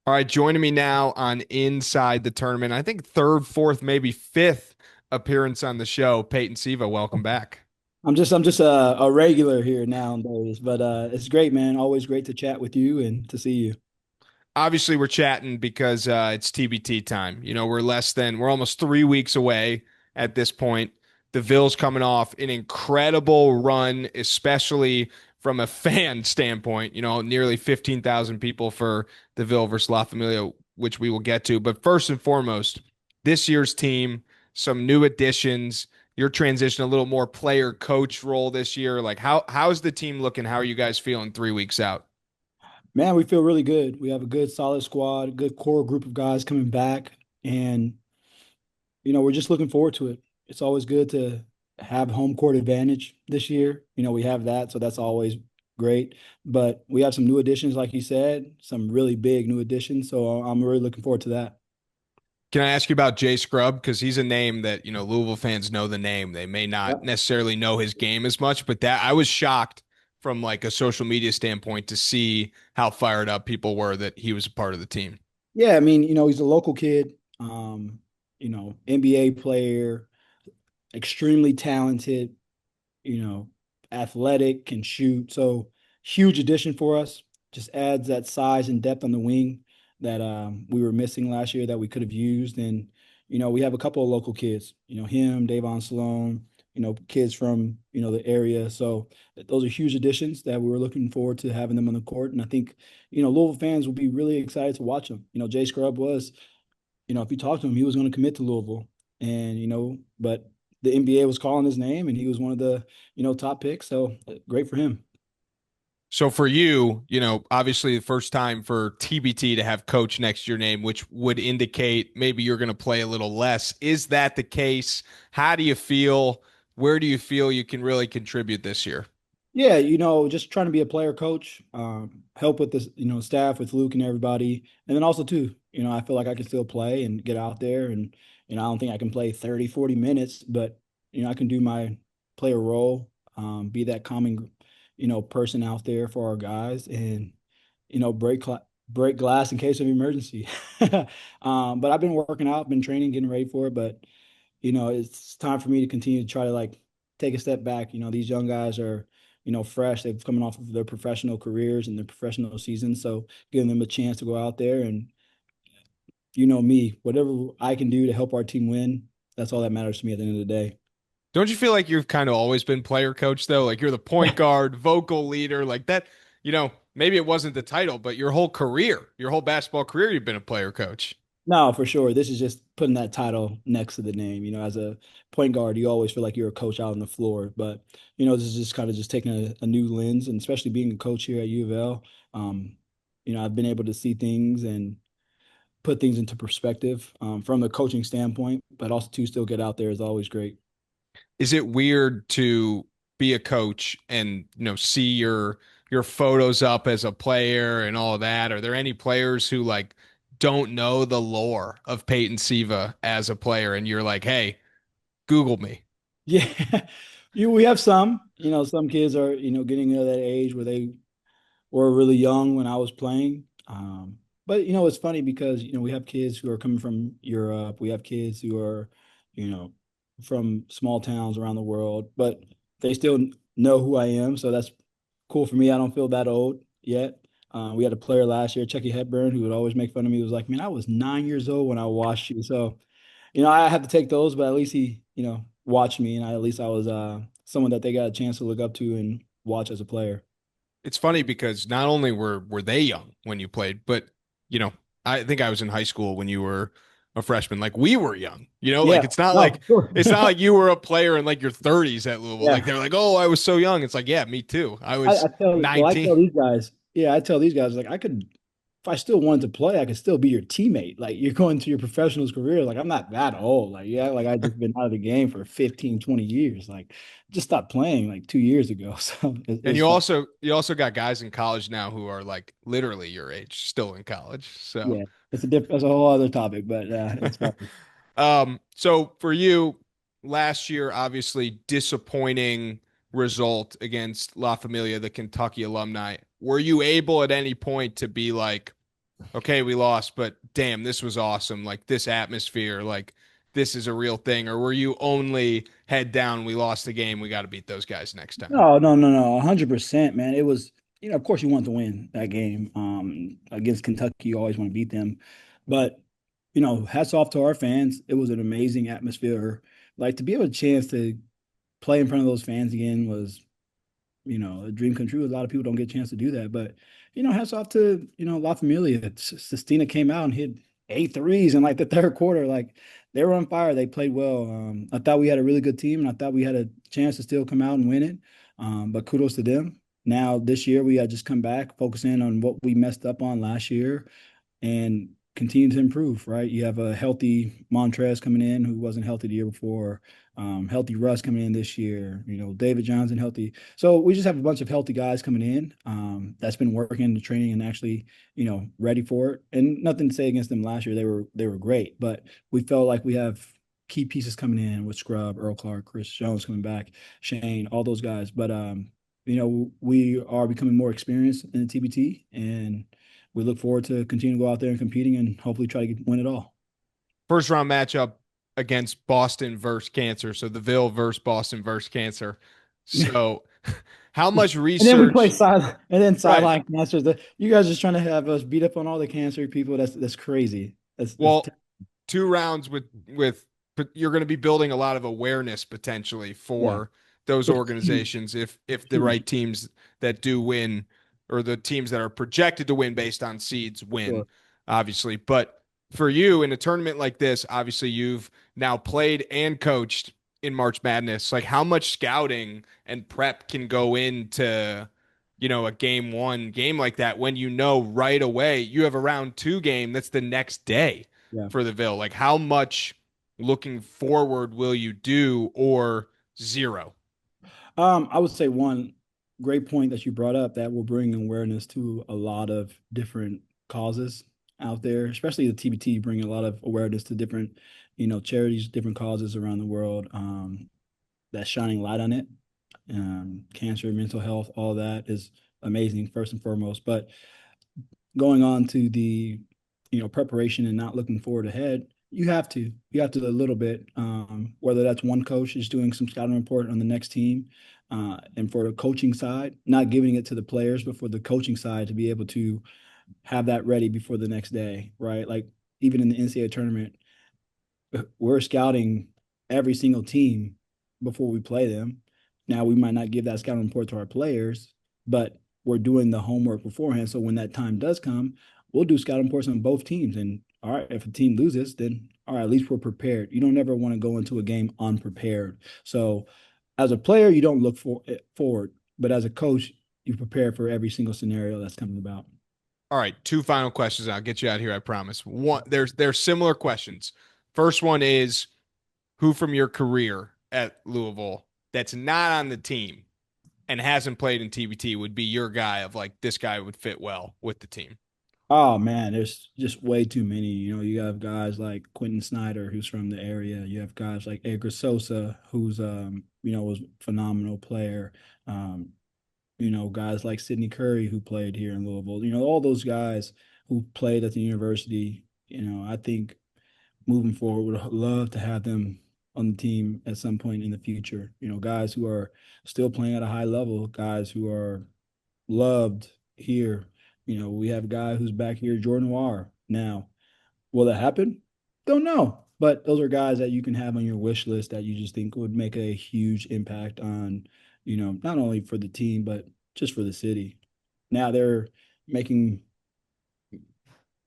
All right, joining me now on Inside the Tournament. I think third, fourth, maybe fifth appearance on the show. Peyton Siva, welcome back. I'm just a regular here nowadays, but it's great, man. Always great to chat with you and to see you. Obviously, we're chatting because it's TBT time. We're almost 3 weeks away at this point. The Ville's coming off an incredible run, especially from a fan standpoint. Nearly 15,000 people for the Ville versus La Familia, which we will get to. But first and foremost, this year's team, some new additions. Your transition a little more player coach role this year. Like how's the team looking? How are you guys feeling 3 weeks out? Man, we feel really good. We have a good, solid squad, a good core group of guys coming back, and we're just looking forward to it. It's always good to have home court advantage this year. We have that, so that's always great. But we have some new additions, like you said, some really big new additions. So I'm really looking forward to that. Can I ask you about Jay Scrub? Because he's a name that, Louisville fans know the name. They may not Yep. necessarily know his game as much, but that I was shocked from like a social media standpoint to see how fired up people were that he was a part of the team. Yeah, I mean, he's a local kid, NBA player, extremely talented, you know, athletic, can shoot. So huge addition for us. Just adds that size and depth on the wing that we were missing last year that we could have used. And, we have a couple of local kids, him, Davon Sloan, kids from, the area. So those are huge additions that we were looking forward to having them on the court. And I think, Louisville fans will be really excited to watch them. Jay Scrub was, if you talk to him, he was going to commit to Louisville. And, but the NBA was calling his name and he was one of the, top picks. So great for him. So for you, obviously the first time for TBT to have coach next to your name, which would indicate maybe you're going to play a little less. Is that the case? How do you feel? Where do you feel you can really contribute this year? Yeah, just trying to be a player coach, help with this, staff with Luke and everybody. And then also too, I feel like I can still play and get out there and, I don't think I can play 30, 40 minutes, but, I can do my player role, be that calming, person out there for our guys and, break glass in case of emergency. But I've been working out, been training, getting ready for it, but, it's time for me to continue to try to like take a step back. These young guys are, fresh. They've coming off of their professional careers and their professional seasons. So giving them a chance to go out there and me, whatever I can do to help our team win, that's all that matters to me at the end of the day. Don't you feel like you've kind of always been player coach though? Like you're the point guard, vocal leader, like that, maybe it wasn't the title, but your whole career, your whole basketball career, you've been a player coach. No, for sure. This is just putting that title next to the name. As a point guard, you always feel like you're a coach out on the floor. But, this is just kind of just taking a new lens and especially being a coach here at U of L. Um, I've been able to see things and put things into perspective from the coaching standpoint, but also to still get out there is always great. Is it weird to be a coach and, see your photos up as a player and all of that? Are there any players who like don't know the lore of Peyton Siva as a player and you're like, "Hey, Google me." Yeah, we have some. Some kids are getting to that age where they were really young when I was playing. But it's funny because we have kids who are coming from Europe. We have kids who are you know from small towns around the world, but they still know who I am. So that's cool for me. I don't feel that old yet. We had a player last year, Chucky Hepburn, who would always make fun of me. He was like, "Man, I was 9 years old when I watched you." So I have to take those, but at least he watched me, and at least I was someone that they got a chance to look up to and watch as a player. It's funny because not only were they young when you played, but you know, I think I was in high school when you were a freshman. Like we were young, Yeah, like it's not no, like for sure. it's not like you were a player in like your 30s at Louisville. Like Yeah, they're like, "Oh, I was so young." It's like, "Yeah, me too. I was I 19." tell these guys, yeah, I tell these guys like I could, if I still wanted to play, I could still be your teammate. Like you're going to your professional's career. Like I'm not that old. Like yeah, like I just been out of the game for 15, 20 years. Like just stopped playing like 2 years ago. So And it's you fun. also you also got guys in college now who are like literally your age, still in college. So, Yeah, that's a whole other topic, but it's fun. so for you, last year, obviously disappointing result against La Familia, the Kentucky alumni. Were you able at any point to be like, okay, we lost, but damn, this was awesome. Like this atmosphere, like this is a real thing? Or were you only head down, we lost the game, we got to beat those guys next time? No, no, no, no, 100%, man. It was, of course you want to win that game. Against Kentucky, you always want to beat them. But, hats off to our fans. It was an amazing atmosphere. Like to be able a chance to play in front of those fans again was a dream come true. A lot of people don't get a chance to do that. But, hats off to, La Familia. Sestina came out and hit 8 threes in like the third quarter. Like they were on fire. They played well. I thought we had a really good team and I thought we had a chance to still come out and win it. But kudos to them. Now this year we had just come back, focusing on what we messed up on last year and continue to improve, right? You have a healthy Montrez coming in who wasn't healthy the year before, healthy Russ coming in this year, David Johnson healthy. So we just have a bunch of healthy guys coming in that's been working in the training and actually, ready for it. And nothing to say against them last year. They were great, but we felt like we have key pieces coming in with Scrub, Earl Clark, Chris Jones coming back, Shane, all those guys. But we are becoming more experienced in the TBT and we look forward to continuing to go out there and competing and hopefully try to win it all. First round matchup against Boston versus Cancer. So the Ville versus Boston versus Cancer. So how much And then we play research? and then Right. sideline cancers. You guys just trying to have us beat up on all the cancer people. That's crazy. That's Well, 2 rounds with but you're going to be building a lot of awareness potentially yeah. for those Which is huge. organizations if the Huge. right teams that do win or the teams that are projected to win based on seeds win, Sure. obviously. But for you in a tournament like this, obviously you've now played and coached in March Madness. Like how much scouting and prep can go into a game one game like that when you know right away you have a round two game that's the next day Yeah. for the Ville? Like, how much looking forward will you do or zero? I would say one great point that you brought up that will bring awareness to a lot of different causes out there, especially the TBT, bring a lot of awareness to different, charities, different causes around the world. That's shining light on it. Cancer, mental health, all that is amazing first and foremost. But going on to the preparation and not looking forward ahead, you have to a little bit, whether that's one coach is doing some scouting report on the next team, and for the coaching side, not giving it to the players but for the coaching side to be able to have that ready before the next day, right? Like even in the NCAA tournament, we're scouting every single team before we play them. Now we might not give that scouting report to our players, but we're doing the homework beforehand. So when that time does come, we'll do scouting reports on both teams. And all right, if a team loses, then all right, at least we're prepared. You don't ever want to go into a game unprepared. So as a player, you don't look forward, but as a coach, you prepare for every single scenario that's coming about. All right, two final questions. I'll get you out of here, I promise. One, there's similar questions. First one is who from your career at Louisville that's not on the team and hasn't played in TBT would be your guy of like this guy would fit well with the team. Oh man, there's just way too many. You have guys like Quentin Snyder, who's from the area. You have guys like Edgar Sosa, who's was a phenomenal player. Um, guys like Sidney Curry, who played here in Louisville. All those guys who played at the university. I think moving forward, would love to have them on the team at some point in the future. Guys who are still playing at a high level, guys who are loved here. We have a guy who's back here, Jordan Noir. Now, will that happen? Don't know. But those are guys that you can have on your wish list that you just think would make a huge impact on, not only for the team, but just for the city. Now they're making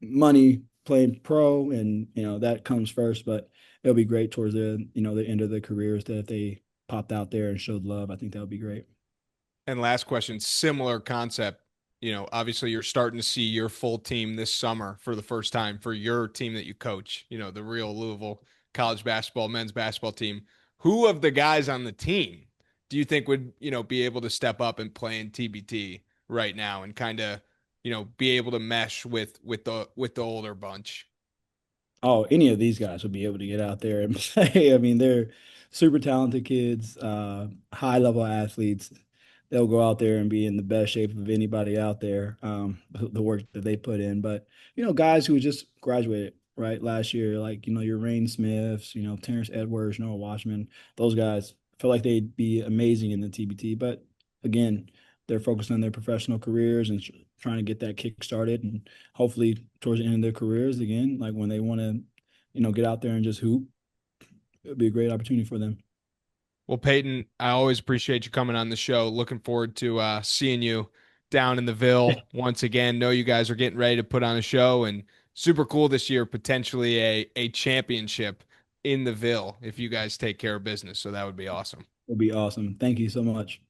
money playing pro and that comes first, but it'll be great towards the end of their careers that if they popped out there and showed love, I think that would be great. And last question, similar concept. Obviously you're starting to see your full team this summer for the first time for your team that you coach, the real Louisville college basketball, men's basketball team. Who of the guys on the team do you think would, be able to step up and play in TBT right now and kind of, be able to mesh with the older bunch? Oh, any of these guys would be able to get out there and play. I mean, they're super talented kids, high level athletes. they'll go out there and be in the best shape of anybody out there. The work that they put in, but guys who just graduated right last year, like your Rain Smiths, Terrence Edwards, Noah Watchman, those guys feel like they'd be amazing in the TBT. But again, they're focused on their professional careers and trying to get that kick started, and hopefully towards the end of their careers again, like when they want to, get out there and just hoop, it'd be a great opportunity for them. Well, Peyton, I always appreciate you coming on the show. Looking forward to seeing you down in the Ville once again. Know you guys are getting ready to put on a show, and super cool this year, potentially a championship in the Ville if you guys take care of business. So that would be awesome. It'd be awesome. Thank you so much.